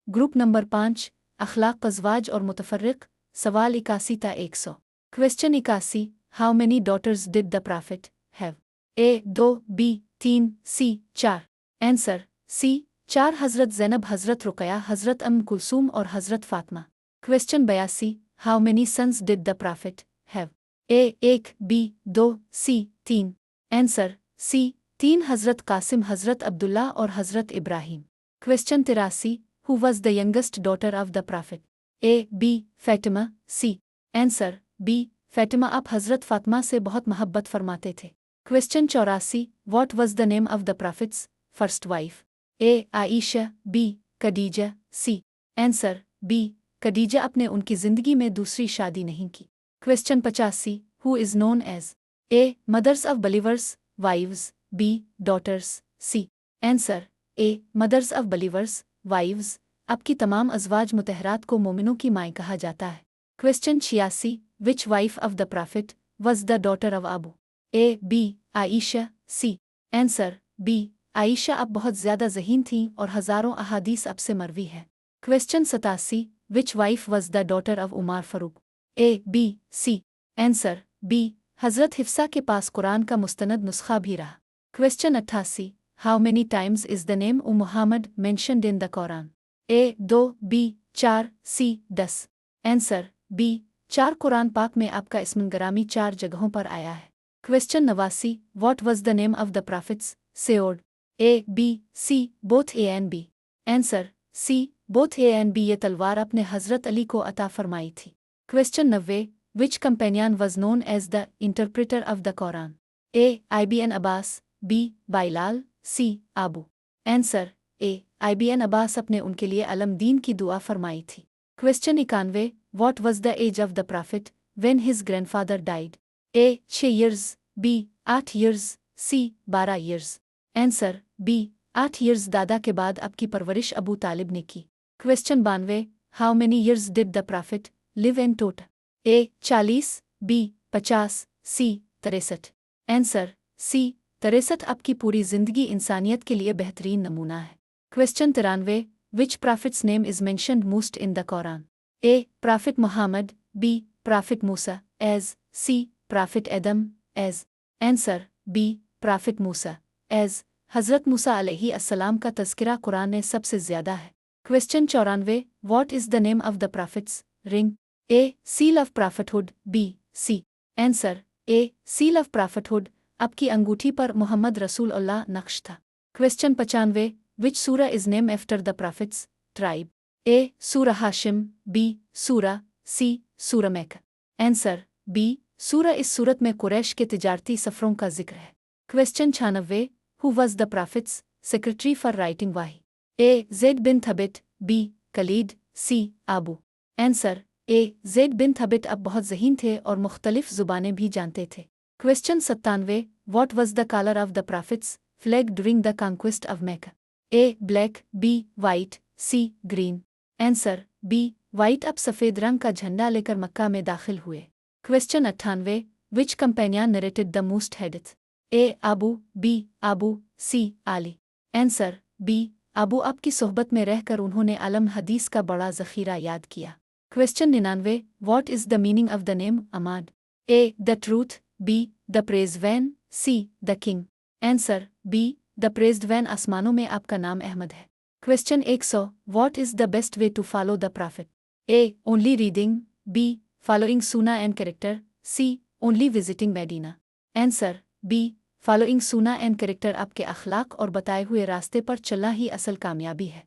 Group number 5 अखलाक अज़वाज और मुतफर्रिक। सवाल 81 ता 100। Question 81 how many daughters did the prophet have? A 2, B 3, C 4। Answer C 4 Hazrat Zainab, Hazrat Ruqayya, Hazrat Kulsum और Hazrat Fatima. Question 82 how many sons did the prophet have? A 1, B 2, C 3। Answer C 3 Hazrat Qasim, Hazrat Abdullah और Hazrat Ibrahim. Question 83 who was the youngest daughter of the prophet? A B Fatima, C. Answer B Fatima. आप हज़रत फ़ातिमा से बहुत मोहब्बत फरमाते थे। Question 84 what was the name of the prophet's first wife? A Ayesha, B Khadija, C. Answer B Khadija. अपने उनकी ज़िंदगी में दूसरी शादी नहीं की। Question 85 who is known as? A mothers of believers, wives, B daughters, C. Answer A mothers of believers, wives. आपकी तमाम अज़वाज मुतहरात को मोमिनों की माएँ कहा जाता है। Question 86 which wife of the prophet was the daughter of Abu? A B Aisha, C. Answer B Aisha. आप बहुत ज़्यादा ज़हीन थीं और हज़ारों अहादीस अब से मरवी है। Question 87 which wife was the daughter of Umar Farooq? A B C. Answer B Hazrat Hafsa के पास कुरान का मुस्तनद नुस्खा भी रहा। Question 88 how many times is the name Muhammad mentioned in the Quran? A 2, B 4, C 10। Answer B 4 Quran पाक में आपका इस्म गरामी 4 जगहों पर आया है। Question 89 what was the name of the prophet's sword? A B C both A and B. Answer C both A and B. ये तलवार अपने हज़रत अली को अता फरमाई थी। Question 90 which companion was known as the interpreter of the Quran? A IBN Abbas, B Bilal, C Abu. Answer A IBN Abbas. अपने उनके लिए अलम दीन की दुआ फरमाई थी। Question 91 what was the age of the prophet when his grandfather died? A 6 years, B 8 years, C 12 years. Answer B 8 years. दादा के बाद आपकी परवरिश अबू तालिब ने की। Question 92 how many years did the prophet live in total? A 40, B 50, C 63। Answer C 63। आपकी पूरी ज़िंदगी इंसानियत के लिए बेहतरीन नमूना है। Question 93 which prophet's name is mentioned most in the Quran? A prophet Muhammad, B prophet Musa, एज, सी प्रॉफिट एदम, एज। आंसर बी प्रॉफिट मूसा, एज। हज़रत मूसा अलैहिस्सलाम का तज़किरा कुरान में सबसे ज़्यादा है। Question 94 what is the name of the prophet's ring? A seal of prophethood, B C. Answer A seal of prophethood. आपकी अंगूठी पर मोहम्मद रसूलुल्लाह नक्श था। Question 95 which surah is named after the prophet's tribe? A surah Hashim, B सूरा, सी सूरा मैका। आंसर बी सूरा। इस सूरत में कुरैश के तिजारती सफ़रों का जिक्र है। Question 96 who was the prophet's secretary for writing wahi? A Zaid bin Thabit, B Khalid, C Abu. Answer A Zaid bin Thabit. अब बहुत ज़हीन थे और मुख्तलिफ ज़ुबानें भी जानते थे। Question 97 what was the colour of the prophet's flag during the conquest of Mecca? A black, B white, C green. Answer B white. अब सफ़ेद रंग का झंडा लेकर मक्का में दाखिल हुए। Question 98 which companion narrated the most hadith? A Abu, B Abu, C Ali. Answer B Abu. आपकी सोहबत में रहकर उन्होंने अलम हदीस का बड़ा ज़ख़ीरा याद किया। Question 99 what is the meaning of the name Ahmad? A the truth, B the praise one, C the king. Answer B the praised one. आसमानों में आपका नाम अहमद है। Question 100 what is the best way to follow the prophet? A only reading, B following sunnah and character, C only visiting Medina. Answer B following sunnah and character. आपके अखलाक और बताए हुए रास्ते पर चलना ही असल कामयाबी है।